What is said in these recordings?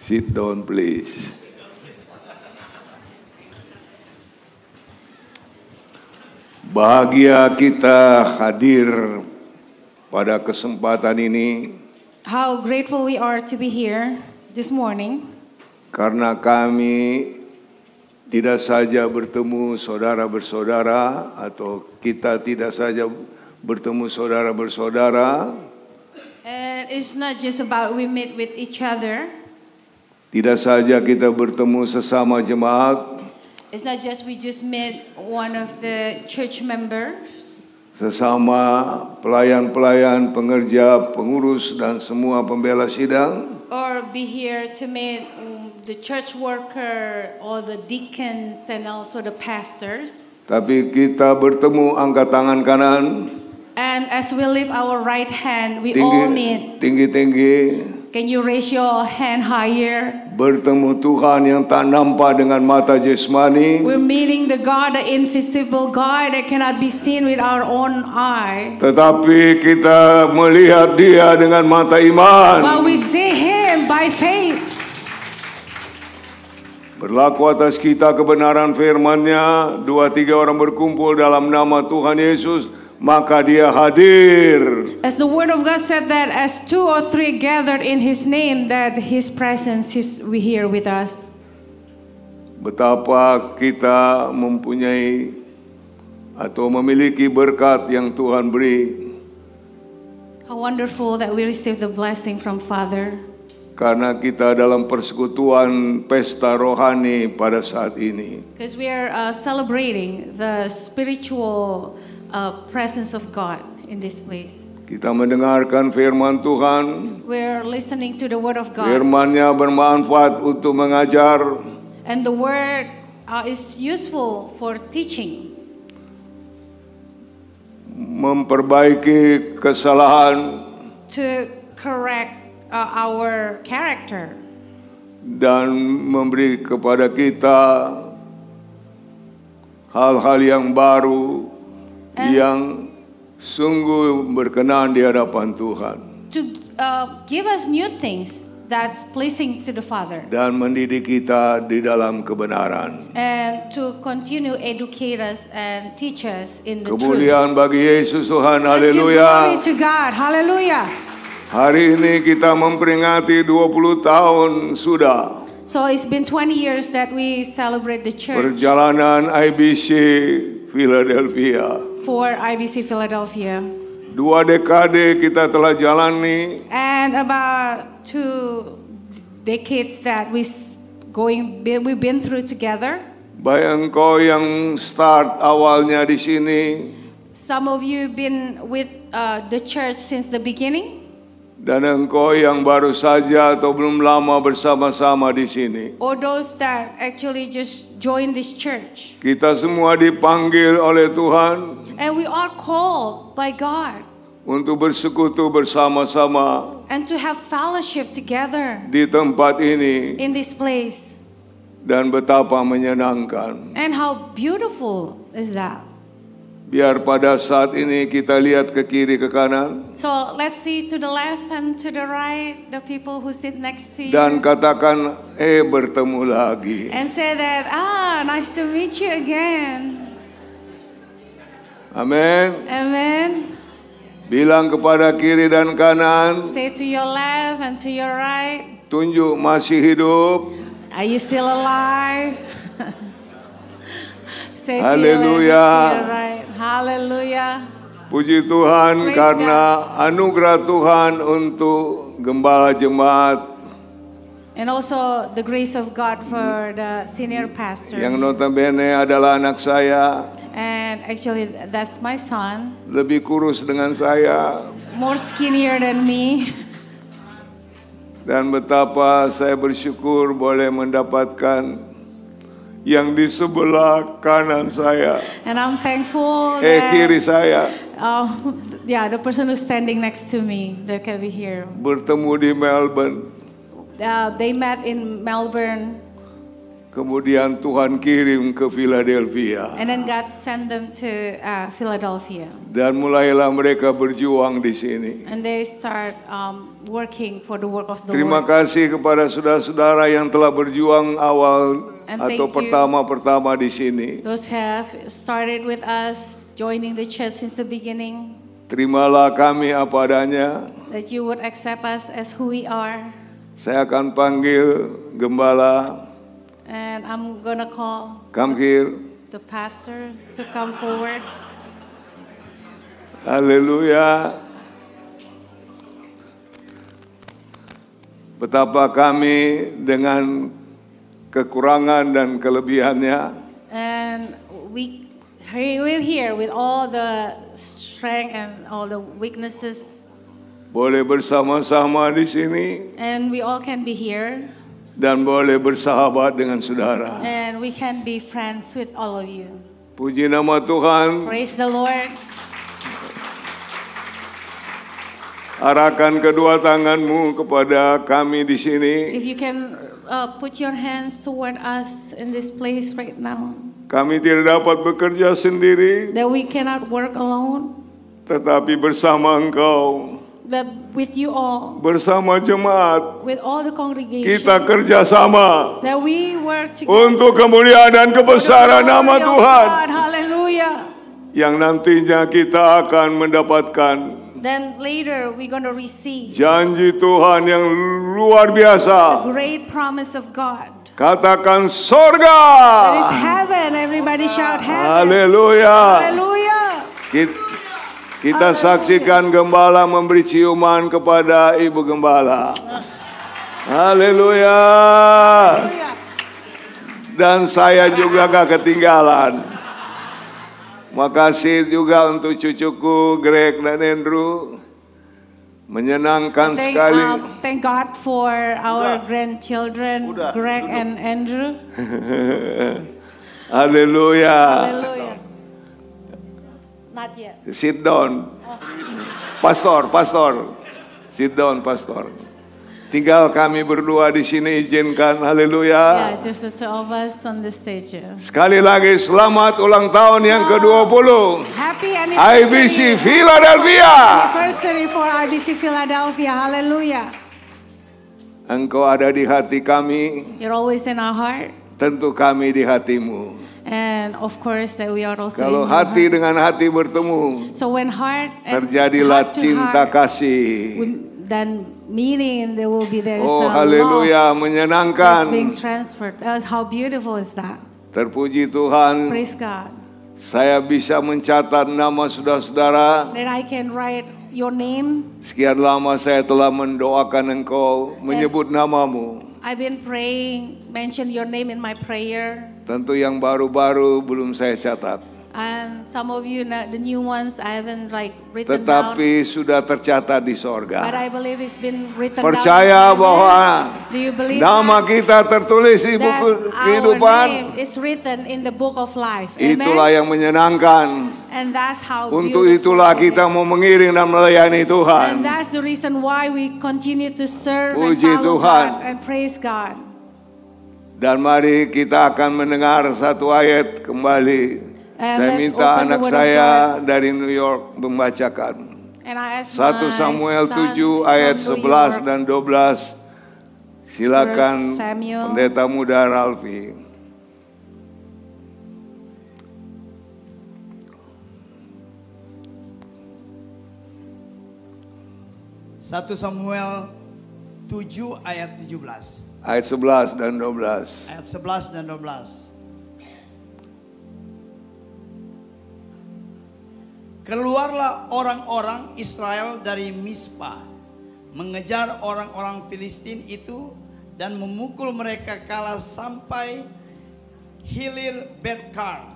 Sit down please. Bahagia kita hadir pada kesempatan ini. How grateful we are to be here this morning. Karena kami tidak saja bertemu saudara bersaudara atau kita tidak saja bertemu saudara bersaudara. And it's not just about we meet with each other. Tidak saja kita bertemu sesama jemaat. It's not just we just met one of the church members. Sesama pelayan-pelayan, pengerja, pengurus dan semua pembela sidang. Or be here to meet the church worker or the deacons and also the pastors. Tapi kita bertemu angkat tangan kanan. And as we lift our right hand, we all meet. Tinggi-tinggi. Can you raise your hand higher? Bertemu Tuhan yang tak nampak dengan mata jasmani. We're meeting the God, the invisible God that cannot be seen with our own eye. Tetapi kita melihat Dia dengan mata iman. But we see Him by faith. Berlaku atas kita kebenaran firman-Nya, 2-3 orang berkumpul dalam nama Tuhan Yesus, maka Dia hadir. As the word of God said that as 2 or 3 gathered in His name, that His presence is here with us. Betapa kita mempunyai atau memiliki berkat yang Tuhan beri. How wonderful that we receive the blessing from Father. Karena kita dalam persekutuan pesta rohani pada saat ini. Because we are celebrating the spiritual presence of God in this place. Kita mendengarkan firman Tuhan. We're listening to the word of God. Firman-Nya bermanfaat untuk mengajar. And the word is useful for teaching. Memperbaiki kesalahan. To correct our character. Dan memberi kepada kita hal-hal yang baru yang sungguh berkenan di hadapan Tuhan. To give us new things that's pleasing to the Father. Dan mendidik kita di dalam kebenaran. And to continue educate us and teach us in the Kemuliaan truth. bagi Yesus Tuhan, Let's give haleluya. glory to God, hallelujah. Hari ini kita memperingati 20 tahun sudah. So it's been 20 years that we celebrate the church. Perjalanan IBC Philadelphia. For IBC Philadelphia. 2 dekade kita telah jalani. And about 2 decades that we've been through together. Baik engkau yang start awalnya di sini. Some of you been with the church since the beginning. Dan engkau yang baru saja atau belum lama bersama-sama di sini. Or those that actually just joined this church. Kita semua dipanggil oleh Tuhan. And we are called by God. Untuk bersekutu bersama-sama. And to have fellowship together. Di tempat ini. In this place. Dan betapa menyenangkan. And how beautiful is that? Biar pada saat ini kita lihat ke kiri ke kanan. So let's see to the left and to the right, the people who sit next to you. Dan katakan, bertemu lagi. And say that, nice to meet you again. Amin. Amen. Bilang kepada kiri dan kanan. Say to your left and to your right. Tunjuk masih hidup. Are you still alive? Say to Haleluya. your left and to your right. Haleluya. Puji Tuhan. Praise karena anugerah Tuhan untuk gembala jemaat. And also the grace of God for the senior pastor. Yang notabene adalah anak saya. And actually that's my son. Lebih kurus dengan saya. More skinnier than me. Dan betapa saya bersyukur boleh mendapatkan yang di sebelah kanan saya. And I'm thankful that Kiri saya. the person who's standing next to me that can be here. Bertemu di Melbourne. They met in Melbourne. Kemudian Tuhan kirim ke Philadelphia. And then God sent them to Philadelphia. Dan mulailah mereka berjuang di sini. And they start working for the work of the Terima Lord. kasih kepada saudara-saudara yang telah berjuang awal And atau thank you. pertama-pertama di sini. Those have started with us, joining the church since the beginning. Terimalah kami apa adanya. That you would accept us as who we are. Saya akan panggil gembala. And I'm gonna call Come here. the pastor to come forward. Haleluya. Betapa kami dengan kekurangan dan kelebihannya And we're here with all the strength and all the weaknesses. boleh bersama-sama di sini And we all can be here. dan boleh bersahabat dengan saudara. And we can be friends with all of you. Puji nama Tuhan. Praise the Lord. Arahkan kedua tanganmu kepada kami di sini. If you can put your hands toward us in this place right now. Kami tidak dapat bekerja sendiri, That we cannot work alone, tetapi bersama Engkau, but with you all, bersama jemaat, with all the congregation. kita kerjasama That we work together. untuk kemuliaan dan kebesaran for the nama glory of Tuhan, God. Hallelujah. yang nantinya kita akan mendapatkan Then later we're going to receive janji Tuhan yang luar the biasa. great promise of God. Katakan sorga. That is heaven. Everybody shout heaven. Haleluya. Hallelujah. Kita saksikan gembala memberi ciuman kepada ibu gembala. Haleluya. Hallelujah. Dan saya juga gak ketinggalan. Makasih juga untuk cucuku Greg dan Andrew. Menyenangkan sekali. Thank God for our grandchildren, Greg and Andrew. Haleluya. Hallelujah. Not yet. Sit down. Pastor. Sit down, pastor. Tinggal kami berdua di sini, izinkan. Haleluya. Yeah, just the two of us on the stage. Yeah. Sekali lagi selamat ulang tahun yang ke-20. Happy IBC anniversary. Philadelphia. Anniversary for IBC Philadelphia. Hallelujah. Engkau ada di hati kami, You're always in our heart. tentu kami di hatimu. And of course that we are also Kalau in your hati heart. dengan hati bertemu, So when heart and terjadilah heart to cinta heart, kasih. then meeting there will be there is Oh, a haleluya, love that's being menyenangkan. transferred. How beautiful is that? Terpuji Tuhan, Praise God. saya bisa mencatat nama saudara-saudara. That I can write your name. Sekian lama saya telah mendoakan engkau, menyebut namamu. I've been praying, mention your name in my prayer. Tentu yang baru-baru belum saya catat. And some of you, the new ones, I haven't written down. Tetapi sudah tercatat di But sorga. I believe it's been written Percaya down. bahwa Do you believe nama that? kita tertulis di That buku our kehidupan. name is written in the book of life. Amen. Itulah yang menyenangkan. And that's how Untuk beautiful itulah it kita is. mau mengiring dan melayani Tuhan. And that's the reason why we continue to serve Puji and follow Tuhan. God and praise God. Dan mari kita akan mendengar satu ayat kembali. And Saya let's minta open the anak Word of saya God. dari New York membacakan. And I ask 1 my Samuel son 7 ayat from New 11 York, dan 12. Silakan 1 Samuel. pendeta muda Ralfi. Satu Samuel 7 ayat 17. Ayat 11 dan 12. Ayat 11 dan 12. Keluarlah orang-orang Israel dari Mispa, mengejar orang-orang Filistin itu dan memukul mereka kalah sampai hilir Betkar.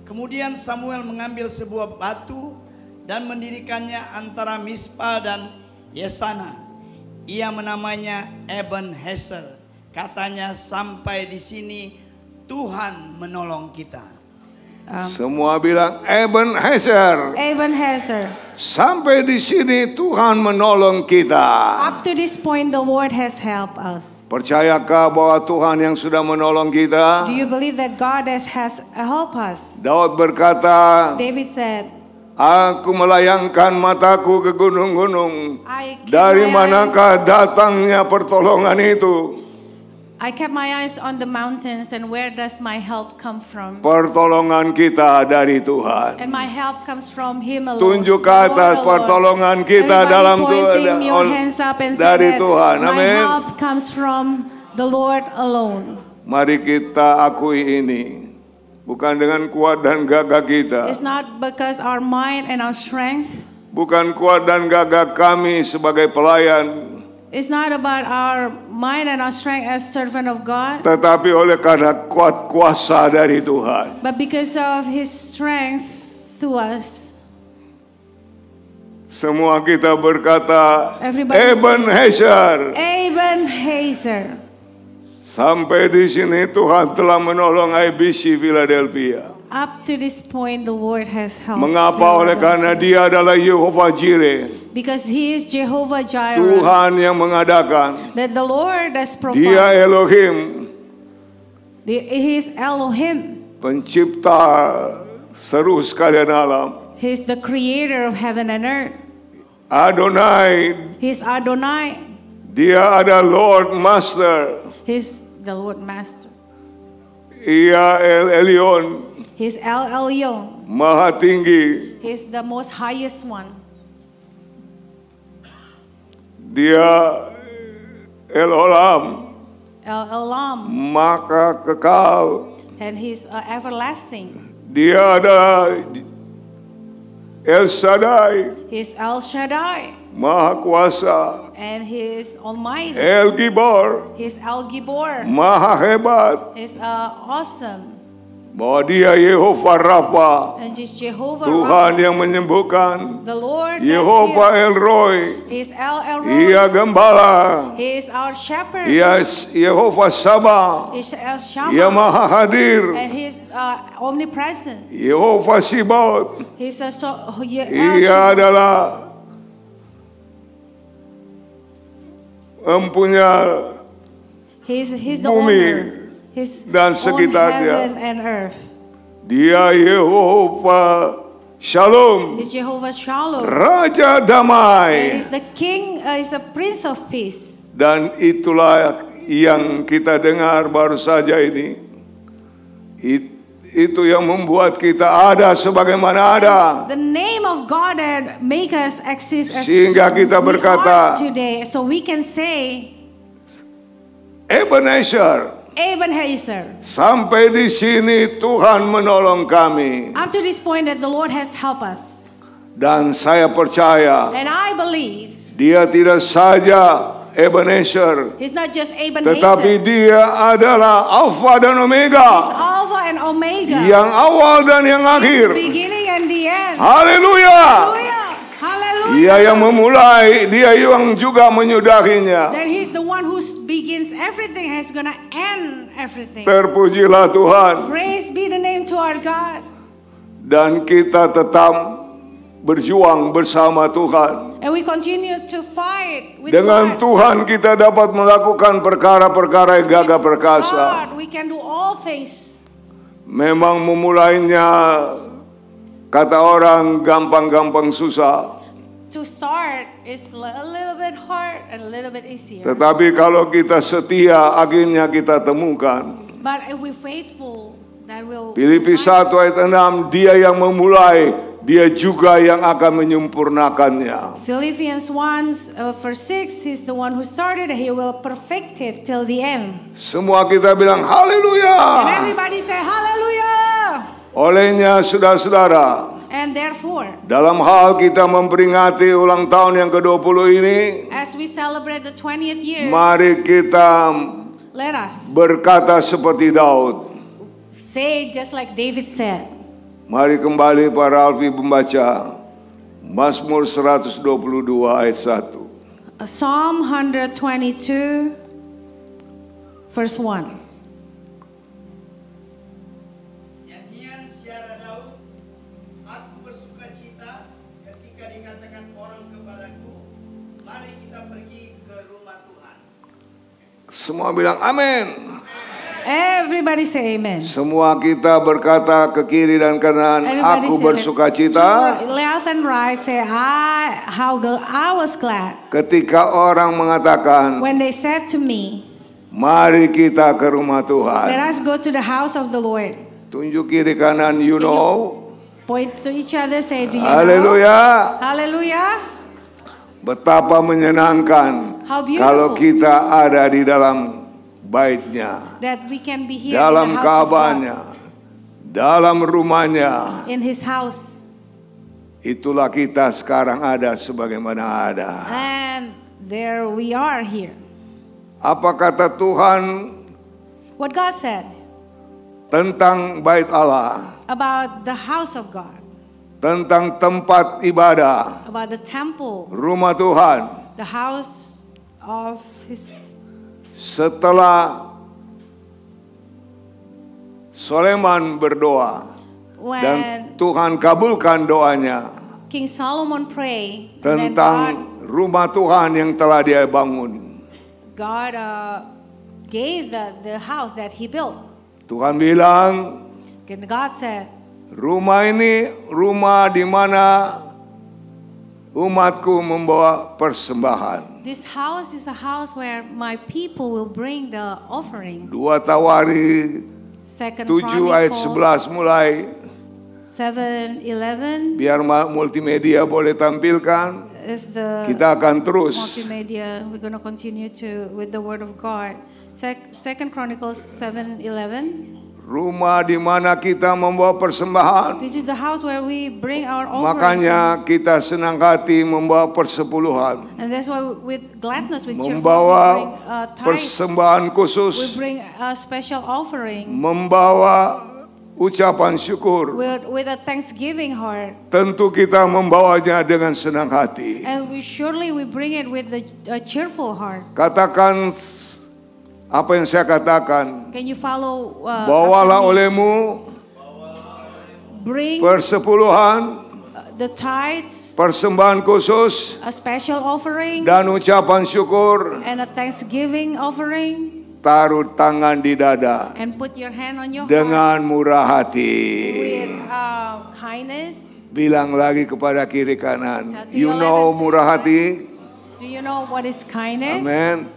Kemudian Samuel mengambil sebuah batu dan mendirikannya antara Mispa dan Yesana. Ia menamanya Ebenezer. Katanya, sampai di sini Tuhan menolong kita. Semua bilang Ebenezer. Ebenezer. Sampai di sini Tuhan menolong kita. Up to this point, the Lord has helped us. Percayakah bahwa Tuhan yang sudah menolong kita? Do you believe that God has helped us? Daud berkata, David said, aku melayangkan mataku ke gunung-gunung. I kept Dari my manakah datangnya pertolongan itu? I kept my eyes on the mountains, and where does my help come from? Pertolongan kita dari Tuhan. And my help comes from Him alone. Tunjuk ke the Lord atas alone. pertolongan kita Everybody dalam pointing your hands up and say dari that Tuhan. my Amin. help comes from the Lord alone. Mari kita akui ini. Bukan dengan kuat dan gagah kita. It's not because our might and our strength. Bukan kuat dan gagah kami sebagai pelayan. It's not about our might and our strength as servant of God. Tetapi oleh karena kuat kuasa dari Tuhan. But because of His strength through us. Semua kita berkata Everybody Ebenezer. Ebenezer. Sampai di sini Tuhan telah menolong IBC Philadelphia. Up to this point, the Lord has helped. Mengapa? Oleh karena Dia adalah Yehova Jireh. Because He is Jehovah Jireh. Tuhan yang mengadakan. That the Lord has Dia provided. Elohim. He is Elohim. Pencipta seluruh sekalian alam. He is the creator of heaven and earth. Adonai. He is Adonai. Dia ada Lord Master. He is the Lord Master. Ia El Elyon. He is El Elyon. Maha tinggi. He is the most highest one. Dia El Olam. El Elam. Maka kekal. And He's everlasting. Dia adalah El Shaddai. He is El Shaddai. Maha kuasa. And He is Almighty. El Gibor. He is El Gibor. Maha hebat. He is awesome. Bahwa Dia Yehova Rafa. And just Jehovah Tuhan Rapha, yang menyembuhkan. the Lord that Yehova heals. El Roy. He is El Elroy. Ia gembala. He is our shepherd. Ia Yehova Sabah. He is El Shammah. Ia Maha Hadir. And He is omnipresent. Yehova Sibaot. He is Ia adalah mempunyai He's the bumi owner. His dan own sekitarnya. heaven and earth. Dia Yehova Shalom. He's Jehovah Shalom. Raja And damai. He's the King. He's a Prince of Peace. Dan itulah yang kita dengar baru saja ini. Itu yang membuat kita ada sebagaimana ada. The name of God that make us exist as Sehingga kita we berkata, are today. So we can say, Ebenezer. Ebenezer. Sampai di sini Tuhan menolong kami. Up to this point that the Lord has helped us. Dan saya percaya And I believe Dia tidak saja Ebenezer, He's not just Ebenezer. tetapi Dia adalah Alfa dan He's Omega, Alpha and Omega. yang awal dan yang He's akhir. the beginning and the end. Haleluya. Hallelujah. Hallelujah. Dia yang memulai, Dia yang juga menyudahinya. That He's the one who begins everything, He's gonna end everything. Terpujilah Tuhan. Praise be the name to our God. Dan kita tetap berjuang bersama Tuhan. And we continue to fight with Dengan God. Tuhan kita dapat melakukan perkara-perkara yang gagah perkasa. God, we can do all things. Memang memulainya, kata orang, gampang-gampang susah. To start is a little bit hard and a little bit easier. Tetapi kalau kita setia, akhirnya kita temukan. But if we're faithful, that will. Filipi 1 ayat 6, Dia yang memulai, Dia juga yang akan menyempurnakannya. Philippians 1 verse 6, He's the one who started and He will perfect it till the end. Semua kita bilang haleluya. And everybody say hallelujah. Olehnya saudara-saudara, And therefore, dalam hal kita memperingati ulang tahun yang ke-20 ini, as we celebrate the 20th year, mari kita let us berkata seperti Daud. say just like David said. Mari kembali para Alfi membaca Mazmur 122 ayat 1. Psalm 122 verse 1. Nyanyian siara Semua bilang amin. Everybody say amen. Semua kita berkata ke kiri dan kanan, Everybody aku say bersukacita. to left and right say I was glad. Ketika orang mengatakan, When they said to me, mari kita ke rumah let Tuhan. us go to the house of the Lord. Tunjuk kiri kanan, you know. Point to each other, say, do you know? Haleluya. Hallelujah. Betapa menyenangkan How beautiful. kalau kita ada di dalam baitnya, That we can be here dalam in the house of God, kaabahnya, dalam rumahnya. in His house. Itulah kita sekarang ada sebagaimana ada. And there we are here. Apa kata Tuhan What God said tentang bait Allah, about the house of God, tentang tempat ibadah, about the temple, rumah Tuhan, the house of His. setelah Soleman berdoa dan When Tuhan kabulkan doanya King Solomon prayed, and then tentang rumah Tuhan yang telah dia bangun. God gave the house that He built. Tuhan bilang, And God said, rumah ini rumah di mana umatku membawa persembahan. this house is a house where my people will bring the offerings. 2 Tawari 2 7 ayat 11 mulai. 7:11. Biar multimedia boleh tampilkan, If the kita akan terus. multimedia, we're going to continue with the Word of God. 2 Chronicles 7:11. Rumah di mana kita membawa persembahan. This is the house where we bring our offerings. Makanya kita senang hati membawa persepuluhan, And that's why with gladness, with cheerful, we membawa bring tithes. persembahan We khusus, bring a special offering membawa ucapan syukur. with a thanksgiving heart. Tentu kita membawanya dengan senang hati. And we bring it with a cheerful heart. Katakan apa yang saya katakan. Can you follow? Bawalah after me? olehmu Bring persepuluhan, the tithes, persembahan khusus, a special offering, dan ucapan syukur. and a thanksgiving offering, Taruh tangan di dada and put your hand on your heart dengan murah hati. with kindness. Bilang lagi kepada kiri kanan, Satu you yang know lain. murah hati. Do you know what is kindness? Amin.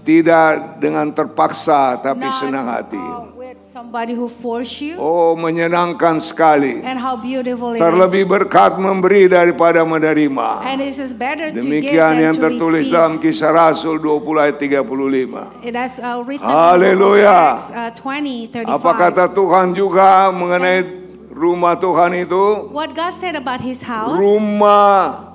Tidak dengan terpaksa tapi Not senang hati. with somebody who force you. Oh, menyenangkan sekali. And how beautiful it Terlebih is. berkat memberi daripada menerima. And it is better to give Demikian than yang to tertulis receive. dalam Kisah Rasul 20 ayat 35. That's written Haleluya. in Acts 20:35. Apa kata Tuhan juga mengenai rumah Tuhan itu? What God said about His house, Rumah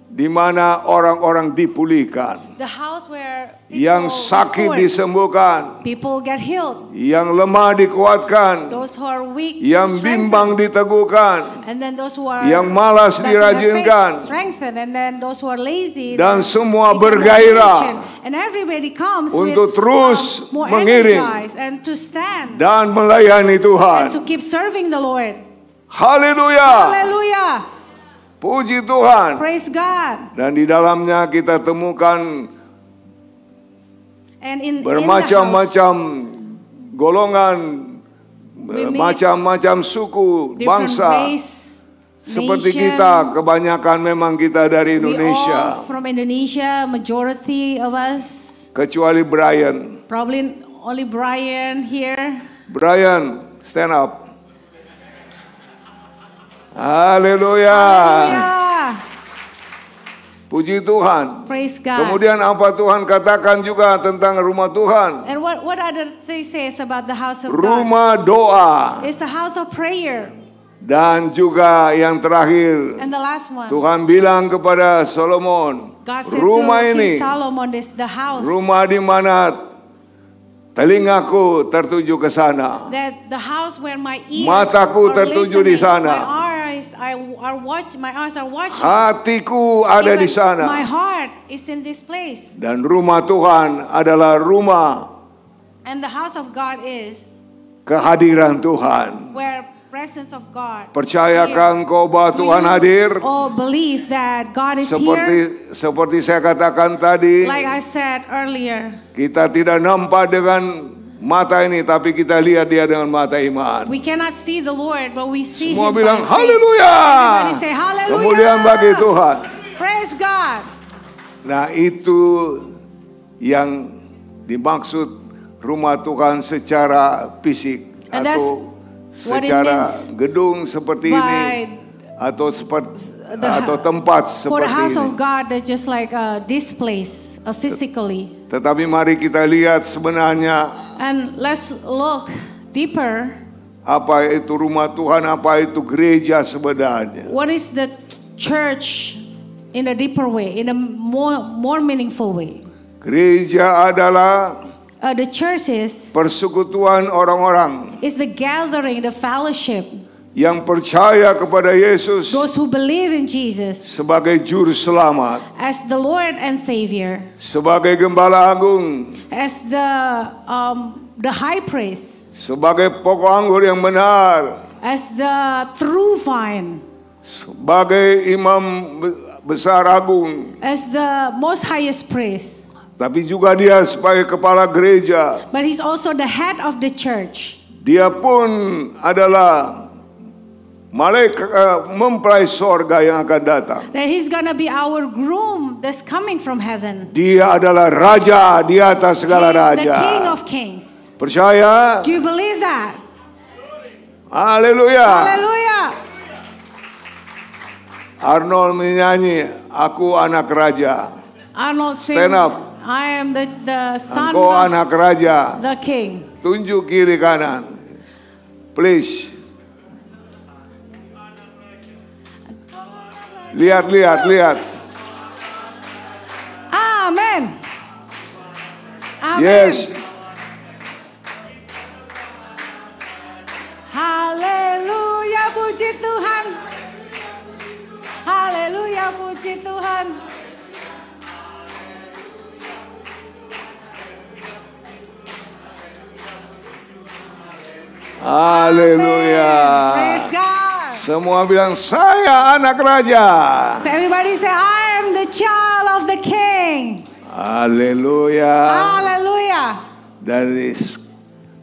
di mana orang-orang dipulihkan, the house where yang people sakit restored, disembuhkan, people get healed, yang lemah dikuatkan, those who are weak yang strengthened, bimbang diteguhkan, and then those who are yang malas that's in the faith, dirajinkan, strengthened, and then those who are lazy, dan they semua become bergairah encouraged. And everybody comes untuk with terus more mengiring energized and to stand dan melayani and Tuhan. to keep serving the Lord. Haleluya. Hallelujah! Puji Tuhan. Praise God! Dan di dalamnya kita temukan And in the house, bermacam-macam golongan, We meet macam-macam suku, different bangsa. race, Seperti nation. kita, kebanyakan memang kita dari We all Indonesia. from Indonesia, majority of us. Kecuali Brian. Probably only Brian here. Brian, stand up. Haleluya. Hallelujah. Puji Tuhan. Praise God. Kemudian apa Tuhan katakan juga tentang rumah Tuhan? And what other thing says about the house of God? Rumah doa. It's a house of prayer. Dan juga yang terakhir, And the last one, Tuhan bilang kepada Solomon, God said rumah to ini, King Solomon, this the house rumah di mana telingaku tertuju ke sana, that the house where my ears Mataku are tertuju di listening, sana. my eyes are watching. hatiku ada Even di sana. my heart is in this place. Dan rumah Tuhan adalah rumah And the house of God is kehadiran Tuhan. where presence of God. Percayakah engkau bahwa Tuhan hadir? Oh, believe that God is here. Seperti saya katakan tadi, Like I said earlier, kita tidak nampak dengan mata ini, tapi kita lihat Dia dengan mata iman. we cannot see the Lord, but we see Semua Him bilang by faith. haleluya. Everybody say hallelujah. Kemuliaan bagi Tuhan. Praise God. Nah, itu yang dimaksud rumah Tuhan secara fisik, And that's atau what it secara means gedung seperti by ini, atau seperti the- atau tempat For the seperti house ini. of God, that's just like this place physically. Tetapi mari kita lihat sebenarnya And let's look deeper. apa itu rumah Tuhan, apa itu gereja sebenarnya. What is the church in a deeper way, in a more meaningful way? Gereja adalah The church persekutuan orang-orang is the gathering, the fellowship, yang percaya kepada Yesus those who believe in Jesus sebagai juru selamat, as the Lord and Savior, sebagai gembala agung, as the high priest, sebagai pokok anggur yang benar, as the true vine, sebagai imam besar agung, as the most highest priest. tapi juga dia sebagai kepala gereja. But he's also the head of the church. Dia pun adalah malaikat mempelai sorga yang akan datang. That he's gonna be our groom that's coming from heaven. Dia adalah raja di atas segala He's the raja. King of Kings. Percaya? Do you believe that? Haleluya. Hallelujah. Arnold menyanyi, aku anak raja. Arnold sing, Stand up. I am the son Engkau of anak raja. the king. Tunjuk kiri kanan. Please. Lihat. Amen. Amen. Yes. Haleluya, puji Tuhan. Haleluya, puji Tuhan. Haleluya. Praise God. Semua bilang saya anak raja. So everybody say, I am the child of the king. Haleluya. Hallelujah. Dan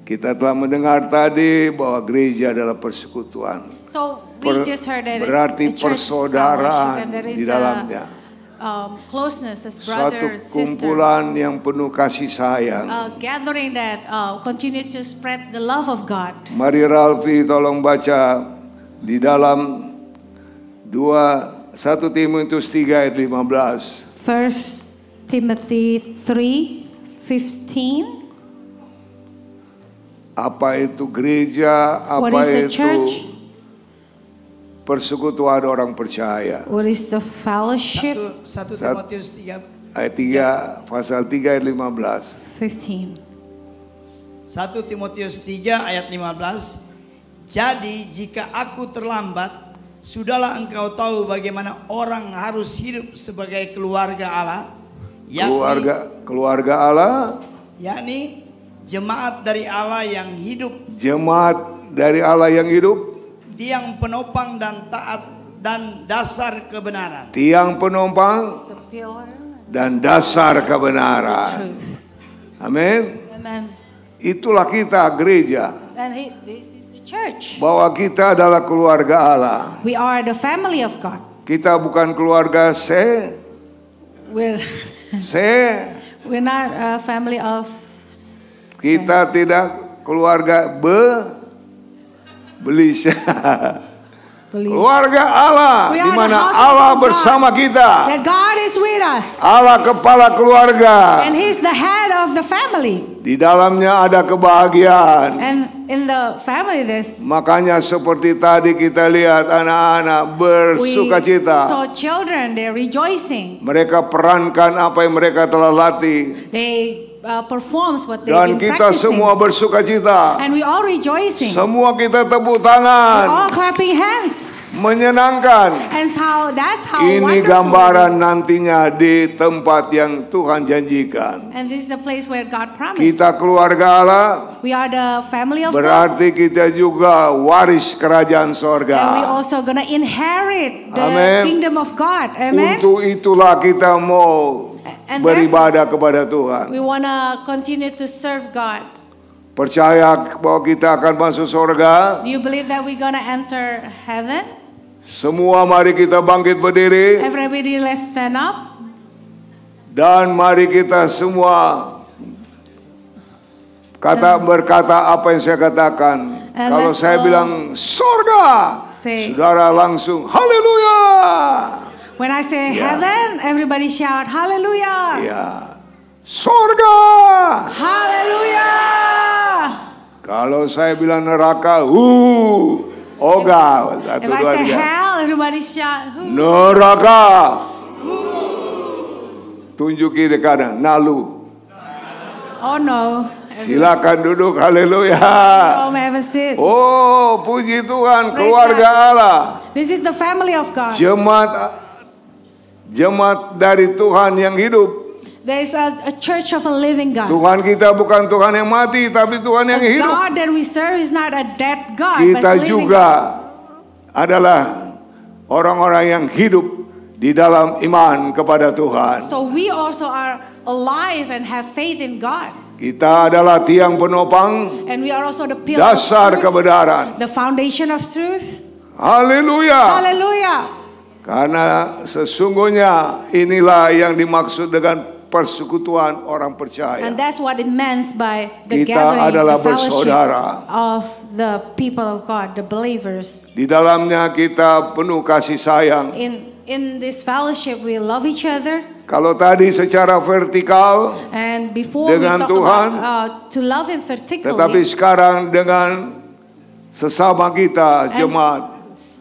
kita telah mendengar tadi bahwa gereja adalah persekutuan. So we just heard that Berarti it's a church persaudaraan fellowship and there is di dalamnya. closeness as Satu brother sister. kumpulan yang penuh kasih sayang. Gathering that continue to spread the love of God. Mari Ralfi tolong baca di dalam 1 Timotius 3 ayat 15. 1 Timothy 3:15. Apa itu gereja? What Apa is the itu church? persekutuan orang percaya? What is the fellowship? 1 Timotius 3 Ayat 3, pasal 3 ayat 15. 15. 1 Timotius 3 ayat 15. Jadi jika aku terlambat, sudahlah engkau tahu bagaimana orang harus hidup sebagai keluarga Allah, Keluarga Allah, yakni jemaat dari Allah yang hidup, jemaat dari Allah yang hidup, tiang penopang dan taat dan dasar kebenaran. tiang penopang The pillar. dan dasar kebenaran. Truth. Amin. Amen. Itulah kita gereja. And this is the church. Bahwa kita adalah keluarga Allah. We are the family of God. Kita bukan keluarga We're not a family of. kita tidak keluarga belis. Keluarga Allah, We di are the mana house of Allah God. bersama kita. That God is with us. Allah kepala keluarga. And He's the head of the family. Di dalamnya ada kebahagiaan. And in the family this. Makanya seperti tadi kita lihat anak-anak We bersukacita. saw children, they're rejoicing. Mereka perankan apa yang mereka telah latih. They performs what they've Dan been kita practicing. semua bersukacita. And we all rejoicing. Semua kita tepuk We're tangan. all clapping hands. menyenangkan. And that's how Ini wonderful gambaran it is. nantinya di tempat yang Tuhan janjikan. And this is the place where God promised. Kita keluarga Allah, We are the family of God. berarti kita juga waris kerajaan And we sorga. also gonna inherit the Amen. kingdom of God. Amen. Untuk itulah kita mau And beribadah kepada Tuhan. We wanna continue to serve God. Percaya bahwa kita akan masuk sorga. Do you believe that we're gonna enter heaven? Semua mari kita bangkit berdiri. Everybody, let's stand up. Dan mari kita semua berkata apa yang saya katakan. And Kalau let's saya all bilang sorga, say- saudara langsung haleluya. When I say Yeah. heaven, everybody shout hallelujah. Ya, sorga. Hallelujah. Kalau saya bilang neraka, oga. Satu, If I dua, say tiga. hell, everybody shout. Neraka. Tunjuki di kanan, nalu. Oh no. Silakan duduk, haleluya. All may have a seat. Oh, puji Tuhan, Praise keluarga Allah. This is the family of God. Jemaat dari Tuhan yang hidup. There is a church of a living God. Tuhan kita bukan Tuhan yang mati, tapi Tuhan yang The hidup. God that we serve is not a dead God, Kita but a living juga God. adalah orang-orang yang hidup di dalam iman kepada Tuhan. So we also are alive and have faith in God. Kita adalah tiang penopang And we are also the pillar of dasar truth, kebenaran. the foundation of truth. Haleluya. Hallelujah. Karena sesungguhnya inilah yang dimaksud dengan persekutuan orang percaya. And that's what it means by the Kita gathering, adalah the fellowship bersaudara. of the people of God, the believers. Di dalamnya kita penuh kasih sayang. In this fellowship, we love each other. Kalau tadi secara vertikal, And before we Dengan talk Tuhan, about to love Him tetapi vertically, sekarang dengan sesama kita jemaat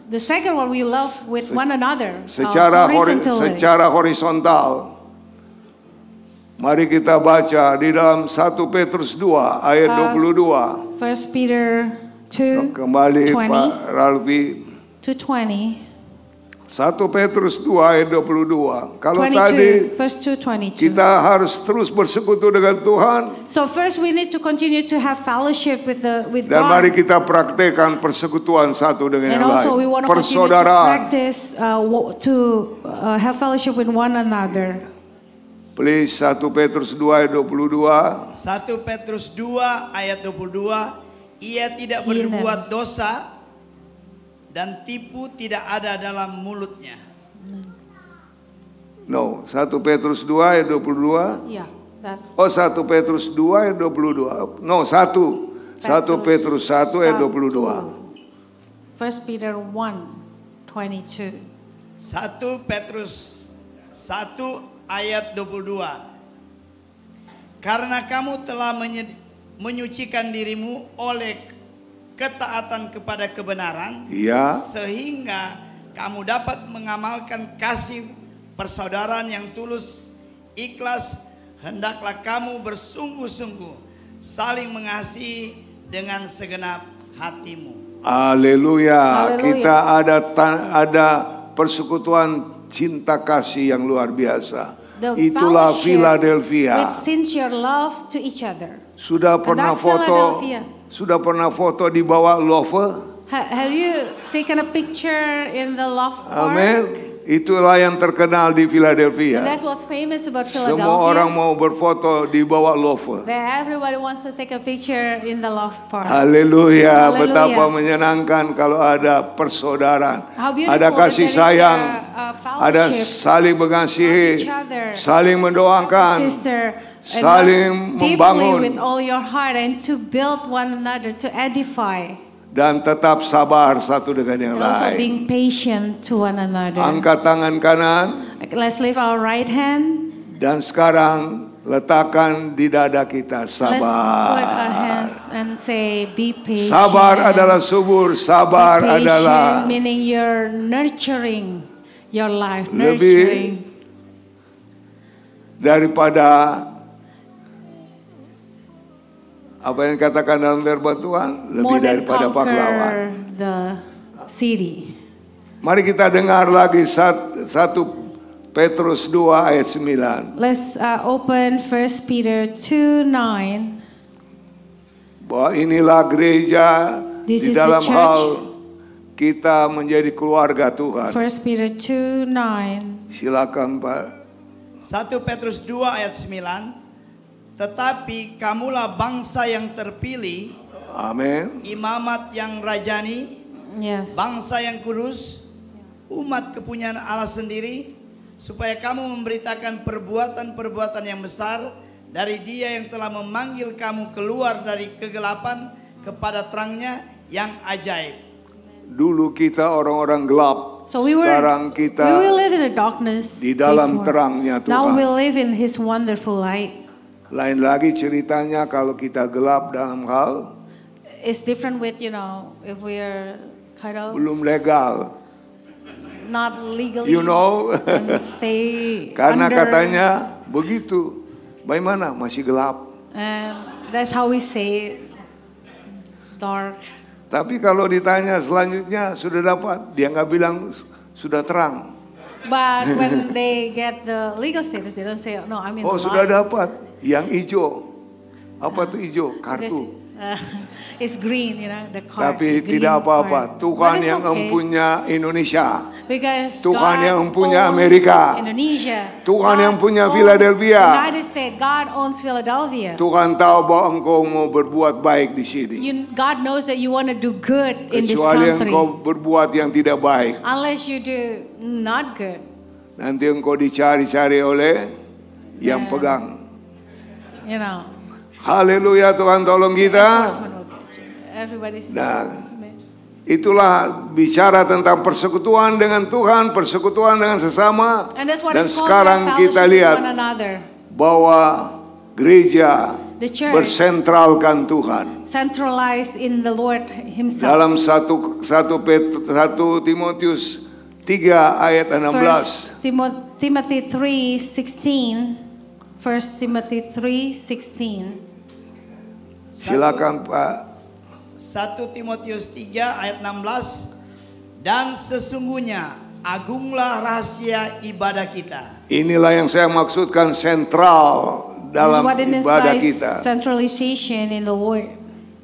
the second one we love with one another, secara horizontally. secara horizontal. Mari kita baca di dalam 1 Petrus 2 ayat 22. 1 Peter 2, Kembali 20 Pak Ralfi. to 20. 1 Petrus 2 ayat 22. Kalau tadi 22, verse 2, 22. kita harus terus bersekutu dengan Tuhan. So first we need to continue to have fellowship with Dan mari God. kita praktekkan persekutuan satu dengan And yang also we lain. want to continue to Persaudaraan. practice have fellowship with one another. Please 1 Petrus 2 ayat 22. 1 Petrus 2 ayat 22, ia tidak berbuat dosa dan tipu tidak ada dalam mulutnya. No, 1 Petrus 2 ayat 22. Yeah, that's Oh, 1 Petrus 2 ayat 22. No, 1 Petrus 1 ayat 22. 1 Peter 1, 22. 1 Petrus 1 ayat 22. Karena kamu telah menyucikan dirimu oleh ketaatan kepada kebenaran, Iya. sehingga kamu dapat mengamalkan kasih persaudaraan yang tulus, ikhlas. Hendaklah kamu bersungguh-sungguh saling mengasihi dengan segenap hatimu. Haleluya. Haleluya. Kita ada persekutuan cinta kasih yang luar biasa. The Itulah fellowship Philadelphia. with sincere love to each other. Sudah pernah that's foto? Philadelphia. Sudah pernah foto di bawah lover? Have you taken a picture in the loft park? Amin. Itulah yang terkenal di And Philadelphia. that's what's famous about Semua orang Philadelphia. mau berfoto di bawah lover. That everybody wants to take a picture in the loft park. Haleluya, Haleluya. betapa menyenangkan kalau ada persaudaraan, How beautiful ada that kasih there is sayang, a ada fellowship saling mengasihi, of each other. saling mendoakan, Sister, and saling love deeply membangun, with all your heart and to build one another, to edify, dan tetap sabar satu dengan yang and also lain. being patient to one another. Angkat tangan kanan Let's lift our right hand. dan sekarang letakkan di dada kita Let's put our sabar. hands and say, be patient. Sabar adalah subur, sabar Be patient, adalah meaning you're nurturing your life, lebih nurturing. daripada apa yang dikatakan dalam firman Tuhan, lebih More than daripada pahlawan. conquer the city. Mari kita dengar lagi 1 Petrus 2 ayat 9. Let's open 1 Peter 2:9. Bahwa inilah gereja This di is dalam the church. hal kita menjadi keluarga Tuhan. 1 Peter 2:9. Silakan Pak. 1 Petrus 2 ayat 9. Tetapi kamulah bangsa yang terpilih, Amin. imamat yang rajani, Yes. bangsa yang kudus, umat kepunyaan Allah sendiri, supaya kamu memberitakan perbuatan-perbuatan yang besar dari Dia yang telah memanggil kamu keluar dari kegelapan kepada terangnya yang ajaib. Dulu kita orang-orang gelap. So we Sekarang kita will live in the darkness di dalam before. terangnya Now we Tuhan. live in His wonderful light. Lain lagi ceritanya kalau kita gelap dalam hal It's different with, if we're kind of belum legal. not legally You know. and stay Karena under. katanya begitu. Bagaimana? Masih gelap. And that's how we say it. Dark. Tapi kalau ditanya selanjutnya sudah dapat, dia nggak bilang sudah terang. But when they get the legal status, they don't say, no, I mean Oh the sudah light. dapat. Yang hijau. Apa tuh hijau? Kartu. It's green, the card. Tapi green tidak apa-apa. card. Tuhan But it's yang okay, mempunya Indonesia. because Tuhan God yang punya owns Amerika. Indonesia. Tuhan God yang punya owns Philadelphia. United States. God owns Philadelphia. Tuhan tahu bahwa engkau mau berbuat baik di sini. God knows that you want to do good in this Kecuali country. engkau berbuat yang tidak baik. Unless you do not good. Nanti engkau dicari-cari oleh yang pegang. Haleluya, Tuhan tolong kita. Enforcement will get you. Everybody say, Nah, amen. itulah bicara tentang persekutuan dengan Tuhan, persekutuan dengan sesama. And that's what Dan it's called, sekarang to have kita fellowship with lihat one another. bahwa gereja The church bersentralkan Tuhan. centralized in the Lord Himself. Dalam 1 Timotius 3 ayat 16. Timothy 3:16. 1 Timothy 3:16. Silakan Pak. 1 Timotius 3 ayat 16. Dan sesungguhnya agunglah rahasia ibadah kita. Inilah yang saya maksudkan sentral This is dalam what it means ibadah by kita. centralization in the Lord.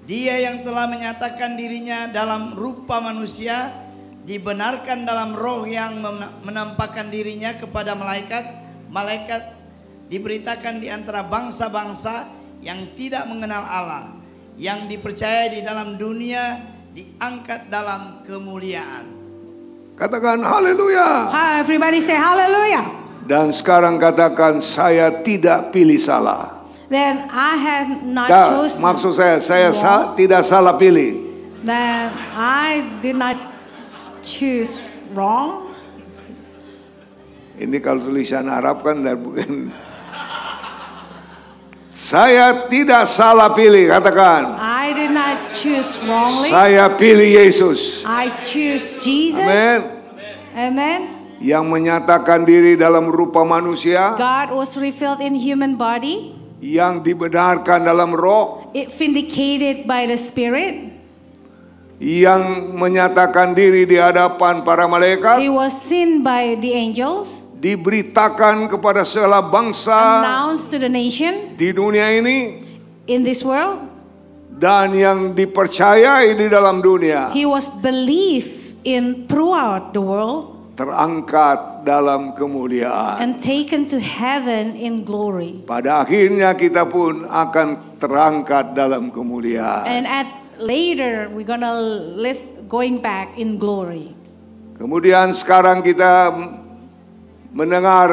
Dia yang telah menyatakan dirinya dalam rupa manusia, dibenarkan dalam roh yang menampakkan dirinya kepada malaikat, diberitakan di antara bangsa-bangsa yang tidak mengenal Allah, yang dipercaya di dalam dunia, diangkat dalam kemuliaan. Katakan haleluya. Hi, everybody say hallelujah. Dan sekarang katakan saya tidak pilih salah. Then I have not chosen. Maksud saya wrong. tidak salah pilih. Then I did not choose wrong. Ini kalau tulisan Arab kan dan bukan. Saya tidak salah pilih, katakan. I did not choose wrongly. Saya pilih Yesus. I choose Jesus. Amin. Amen. Yang menyatakan diri dalam rupa manusia, God was revealed in human body. yang dibenarkan dalam roh, It vindicated by the Spirit. yang menyatakan diri di hadapan para malaikat, He was seen by the angels. diberitakan kepada segala bangsa Announced to the nation di dunia ini, in this world. dan yang dipercayai di dalam dunia, He was believed in throughout the world terangkat dalam kemuliaan. and taken to heaven in glory. Pada akhirnya kita pun akan terangkat dalam kemuliaan. And later we're gonna live going back in glory. Kemudian sekarang kita mendengar